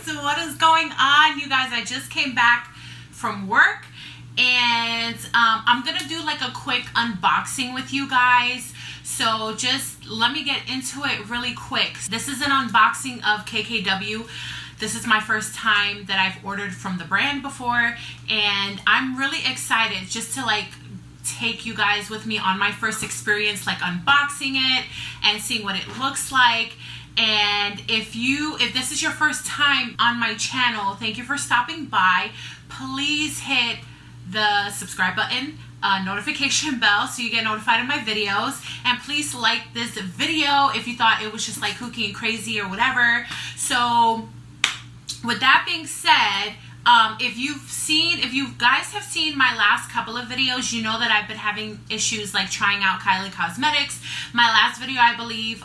guys, what is going on? You guys, I just came back from work and I'm gonna do like a quick unboxing with you guys. So just let me get into it really quick. This is an unboxing of KKW. This is my first time that I've ordered from the brand before, and I'm really excited just to like take you guys with me on my first experience, like unboxing it and seeing what it looks like. And if this is your first time on my channel, thank you for stopping by. Please hit the subscribe button, notification bell, so you get notified of my videos, and please like this video if you thought it was just like kooky and crazy or whatever. So with that being said, if you guys have seen my last couple of videos, you know that I've been having issues like trying out Kylie Cosmetics. My last video, I believe,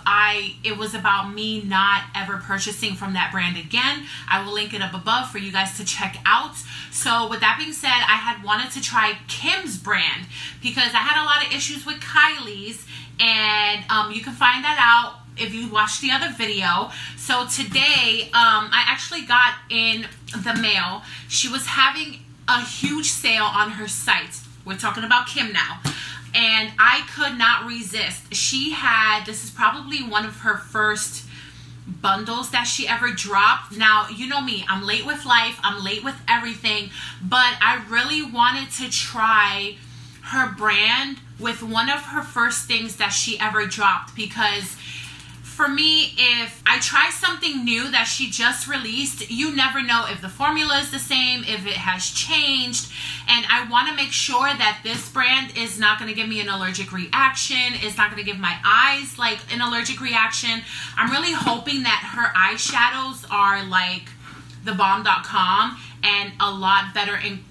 it was about me not ever purchasing from that brand again. I will link it up above for you guys to check out. So with that being said, I had wanted to try Kim's brand because I had a lot of issues with Kylie's, and you can find that out if you watch the other video. So today, I actually got in the mail. She was having a huge sale on her site. We're talking about Kim now. And I could not resist. This is probably one of her first bundles that she ever dropped. Now, you know me, I'm late with life, I'm late with everything, but I really wanted to try her brand with one of her first things that she ever dropped, because for me, if I try something new that she just released, you never know if the formula is the same, if it has changed. And I want to make sure that this brand is not going to give me an allergic reaction. It's not going to give my eyes like an allergic reaction. I'm really hoping that her eyeshadows are like the bomb.com and a lot better in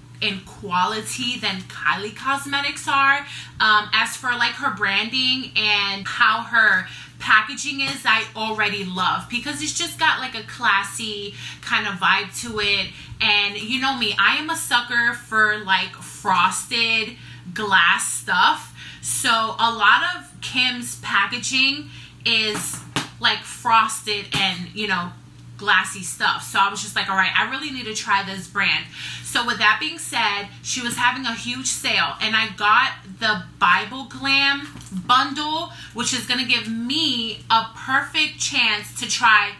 quality than Kylie Cosmetics are. As for like her branding and how her packaging is, I already love, because it's just got like a classy kind of vibe to it. And you know me, I am a sucker for like frosted glass stuff. So a lot of Kim's packaging is like frosted and, you know, glassy stuff. So I was just like, all right, I really need to try this brand. So with that being said, she was having a huge sale, and I got the Bible Glam bundle, which is going to give me a perfect chance to try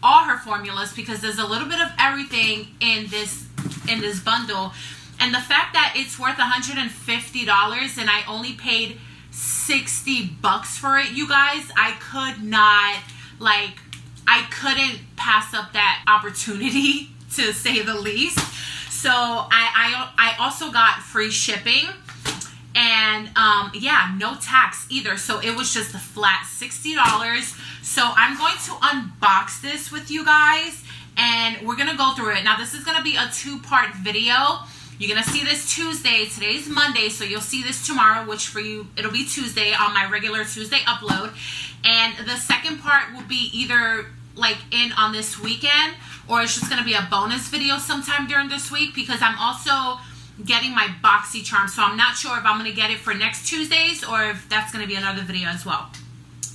all her formulas, because there's a little bit of everything in this bundle. And the fact that it's worth $150 and I only paid $60 for it, you guys, I couldn't pass up that opportunity, to say the least. So I also got free shipping, and yeah, no tax either. So it was just a flat $60. So I'm going to unbox this with you guys, and we're gonna go through it. Now this is gonna be a two-part video. You're gonna see this Tuesday. Today's Monday, so you'll see this tomorrow, which for you it'll be Tuesday on my regular Tuesday upload. And the second part will be either like in on this weekend, or it's just gonna be a bonus video sometime during this week, because I'm also getting my BoxyCharm, so I'm not sure if I'm gonna get it for next Tuesdays or if that's gonna be another video as well.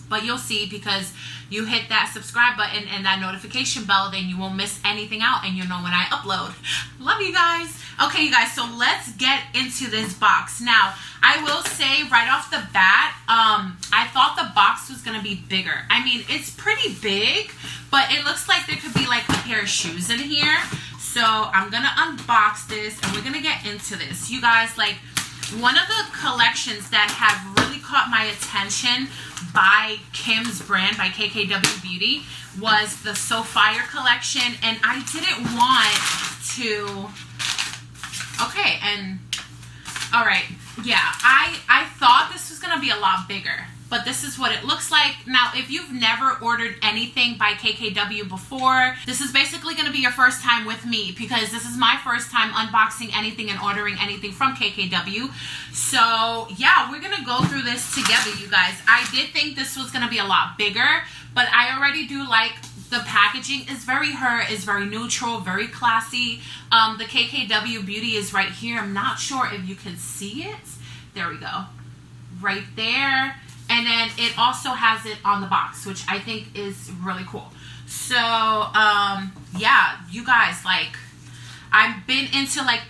But you'll see, because you hit that subscribe button and that notification bell, then you won't miss anything out, and you'll know when I upload. Love you guys. Okay, you guys, so let's get into this box. Now, I will say right off the bat, I thought the box was going to be bigger. I mean, it's pretty big, but it looks like there could be like a pair of shoes in here. So I'm going to unbox this, and we're going to get into this. You guys, like, one of the collections that have really caught my attention by Kim's brand, by KKW Beauty, was the So Fire collection. And I didn't want to... Okay, and... Alright, yeah, I thought this was going to be a lot bigger, but this is what it looks like. Now, if you've never ordered anything by KKW before, this is basically going to be your first time with me, because this is my first time unboxing anything and ordering anything from KKW. So, yeah, we're going to go through this together, you guys. I did think this was going to be a lot bigger, but I already do like the packaging. Is very neutral, very classy. The KKW Beauty is right here. I'm not sure if you can see it. There we go. Right there. And then it also has it on the box, which I think is really cool. So, yeah, you guys, like, I've been into, like,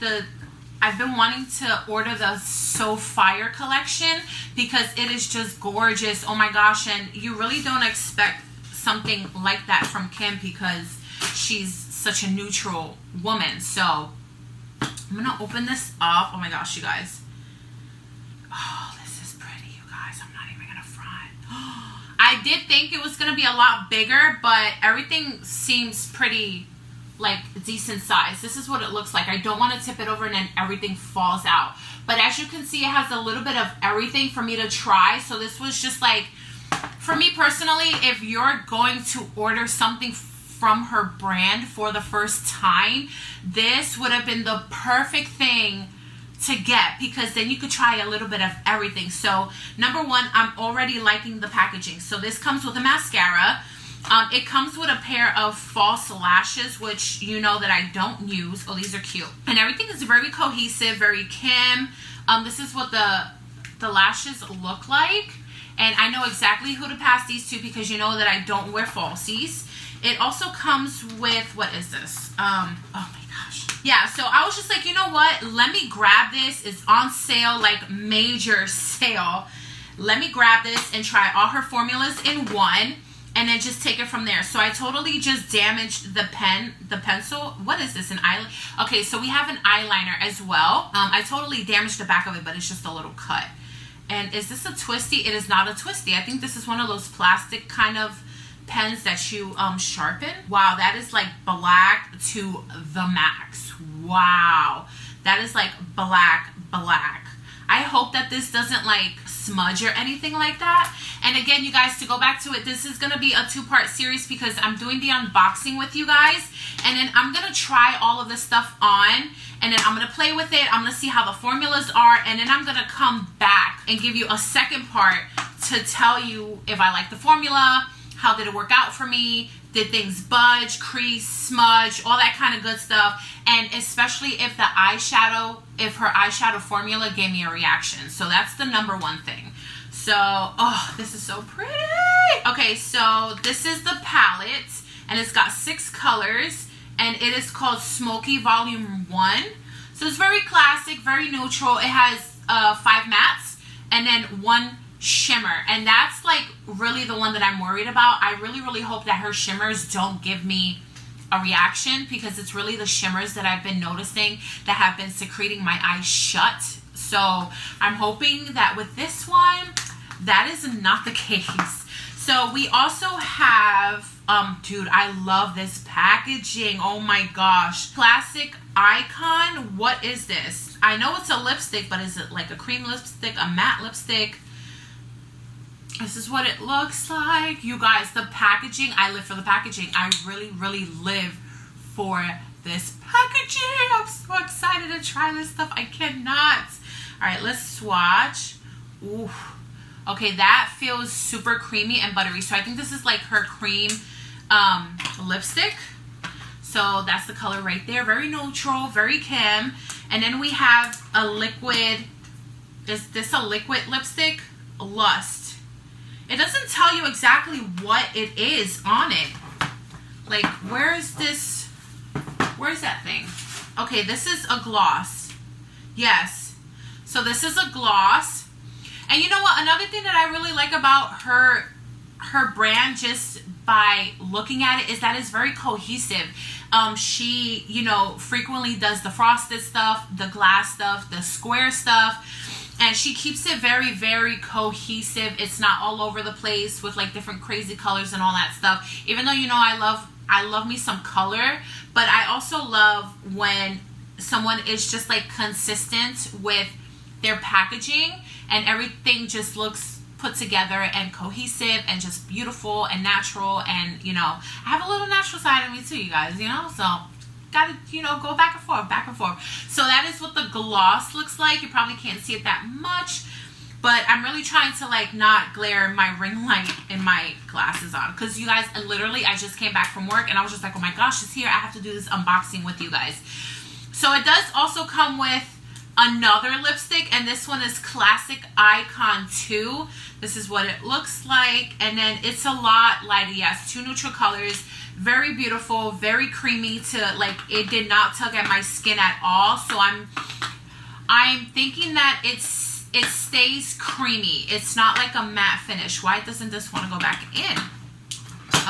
I've been wanting to order the So Fire collection because it is just gorgeous. Oh my gosh. And you really don't expect something like that from Kim because she's such a neutral woman. So I'm going to open this up. Oh my gosh, you guys. Oh, this is pretty, you guys. I'm not even going to front. I did think it was going to be a lot bigger, but everything seems pretty, like, decent size. This is what it looks like. I don't want to tip it over and then everything falls out. But as you can see, it has a little bit of everything for me to try. So this was just like, for me personally, if you're going to order something from her brand for the first time, this would have been the perfect thing to get because then you could try a little bit of everything. So number one, I'm already liking the packaging. So this comes with a mascara. It comes with a pair of false lashes, which you know that I don't use. Oh, these are cute. And everything is very cohesive, very Kim. This is what the lashes look like. And I know exactly who to pass these to because you know that I don't wear falsies. It also comes with, what is this? Oh my gosh. Yeah, so I was just like, you know what? Let me grab this. It's on sale, like major sale. Let me grab this and try all her formulas in one. And then just take it from there. So I totally just damaged the pencil. What is this, an eyeliner? Okay, so we have an eyeliner as well. I totally damaged the back of it, but it's just a little cut. And is this a twisty? It is not a twisty. I think this is one of those plastic kind of pens that you sharpen. Wow, that is like black to the max. Wow, that is like black. I hope that this doesn't like smudge or anything like that. And again, you guys, to go back to it, this is going to be a two-part series because I'm doing the unboxing with you guys. And then I'm going to try all of this stuff on. And then I'm going to play with it. I'm going to see how the formulas are. And then I'm going to come back and give you a second part to tell you if I like the formula, how did it work out for me, did things budge, crease, smudge, all that kind of good stuff. And especially if the eyeshadow, if her eyeshadow formula gave me a reaction. So that's the number one thing. So, oh, this is so pretty. Okay, so this is the palette. And it's got 6 colors. And it is called Smoky Volume 1. So it's very classic, very neutral. It has 5 mattes and then 1 shimmer. And that's like really the one that I'm worried about. I really hope that her shimmers don't give me a reaction because it's really the shimmers that I've been noticing that have been secreting my eyes shut. So I'm hoping that with this one, that is not the case. So we also have, dude, I love this packaging. Oh my gosh. Classic Icon. What is this? I know it's a lipstick, but is it like a cream lipstick, a matte lipstick? This is what it looks like. You guys, the packaging, I live for the packaging. I really live for this packaging. I'm so excited to try this stuff. I cannot. All right, let's swatch. Ooh. Okay, that feels super creamy and buttery. So I think this is like her cream lipstick. So that's the color right there. Very neutral, very Kim. And then we have a liquid. Is this a liquid lipstick? Lust. It doesn't tell you exactly what it is on it. Like, where is this? Where's that thing? Okay, this is a gloss. Yes. So this is a gloss. And you know what? Another thing that I really like about her brand, just by looking at it, is that it's very cohesive. She, you know, frequently does the frosted stuff, the glass stuff, the square stuff. And she keeps it very cohesive. It's not all over the place with like different crazy colors and all that stuff. Even though, you know, I love me some color, but I also love when someone is just like consistent with their packaging and everything just looks put together and cohesive and just beautiful and natural. And, you know, I have a little natural side of me too, you guys, you know, so gotta, you know, go back and forth. So that is what the gloss looks like. You probably can't see it that much, but I'm really trying to like not glare my ring light and my glasses on, because you guys, literally I just came back from work and I was just like, oh my gosh, it's here. I have to do this unboxing with you guys. So it does also come with another lipstick, and this one is Classic Icon 2. This is what it looks like, and then it's a lot lighter. Yes, 2 neutral colors. Very beautiful, very creamy to, like, it did not tug at my skin at all. So I'm thinking that it stays creamy. It's not like a matte finish. Why doesn't this want to go back in?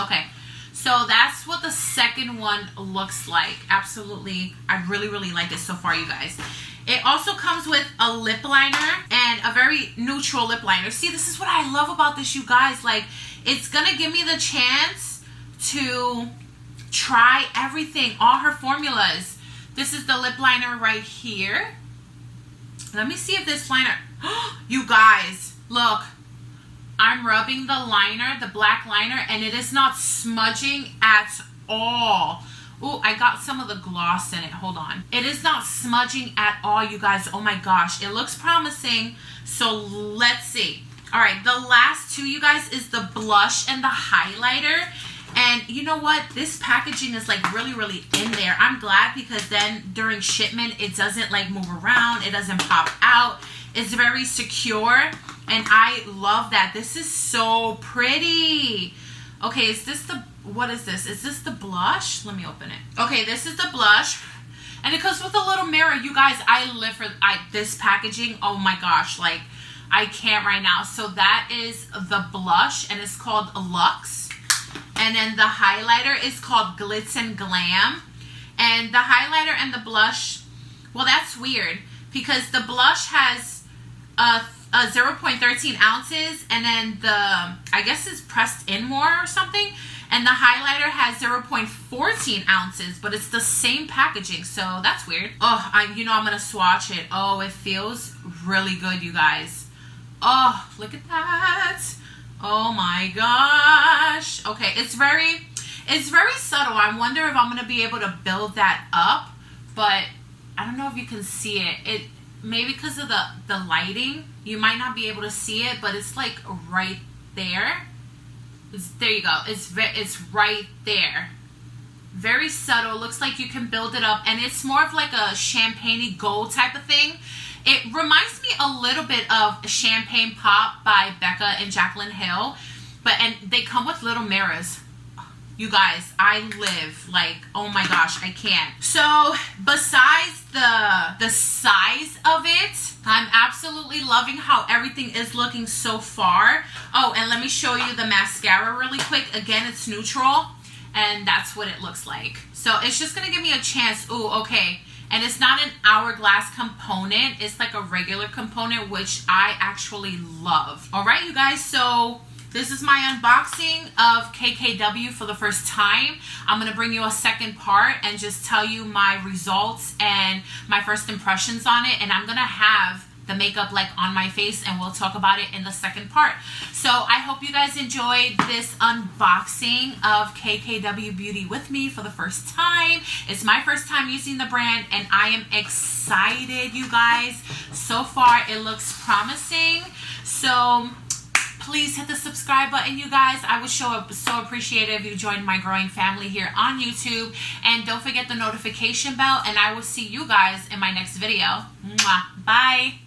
Okay, so that's what the second one looks like. Absolutely, I really, really like it so far, you guys. It also comes with a lip liner and a very neutral lip liner. See, this is what I love about this, you guys. Like, it's gonna give me the chance to try everything, all her formulas. This is the lip liner right here. Let me see if this liner, you guys, look. I'm rubbing the liner, the black liner, and it is not smudging at all. Oh, I got some of the gloss in it. Hold on. It is not smudging at all, you guys. Oh my gosh. It looks promising. So let's see. All right. The last two, you guys, is the blush and the highlighter. And you know what? This packaging is like really, really in there. I'm glad, because then during shipment, it doesn't like move around. It doesn't pop out. It's very secure. And I love that. This is so pretty. Okay, is this the, what is this? Is this the blush? Let me open it. Okay, this is the blush. And it comes with a little mirror. You guys, I live for this packaging. Oh my gosh, like, I can't right now. So that is the blush, and it's called Luxe. And then the highlighter is called Glitz and Glam. And the highlighter and the blush, well, that's weird, because the blush has 0.13 ounces, and then the, I guess it's pressed in more or something, and the highlighter has 0.14 ounces, but it's the same packaging, so that's weird. Oh, I'm gonna swatch it. Oh, it feels really good, you guys. Oh, look at that. Oh my gosh. Okay, it's very subtle. I wonder if I'm gonna be able to build that up, but I don't know if you can see it. Maybe because of the lighting, you might not be able to see it, but it's like right there. There you go. It's right there. Very subtle. Looks like you can build it up, and it's more of like a champagne-y gold type of thing. It reminds me a little bit of Champagne Pop by Becca and Jaclyn Hill, and they come with little mirrors. You guys, I live like, oh my gosh, I can't. So besides the size of it, I'm absolutely loving how everything is looking so far. Oh, and let me show you the mascara really quick. Again, it's neutral, and that's what it looks like. So it's just gonna give me a chance. Ooh, okay. And it's not an hourglass component. It's like a regular component, which I actually love. All right, you guys, so this is my unboxing of KKW for the first time. I'm going to bring you a second part and just tell you my results and my first impressions on it. And I'm going to have the makeup like on my face, and we'll talk about it in the second part. So I hope you guys enjoyed this unboxing of KKW Beauty with me for the first time. It's my first time using the brand, and I am excited, you guys. So far, it looks promising. So please hit the subscribe button, you guys. I would so appreciate it if you joined my growing family here on YouTube. And don't forget the notification bell, and I will see you guys in my next video. Mwah. Bye.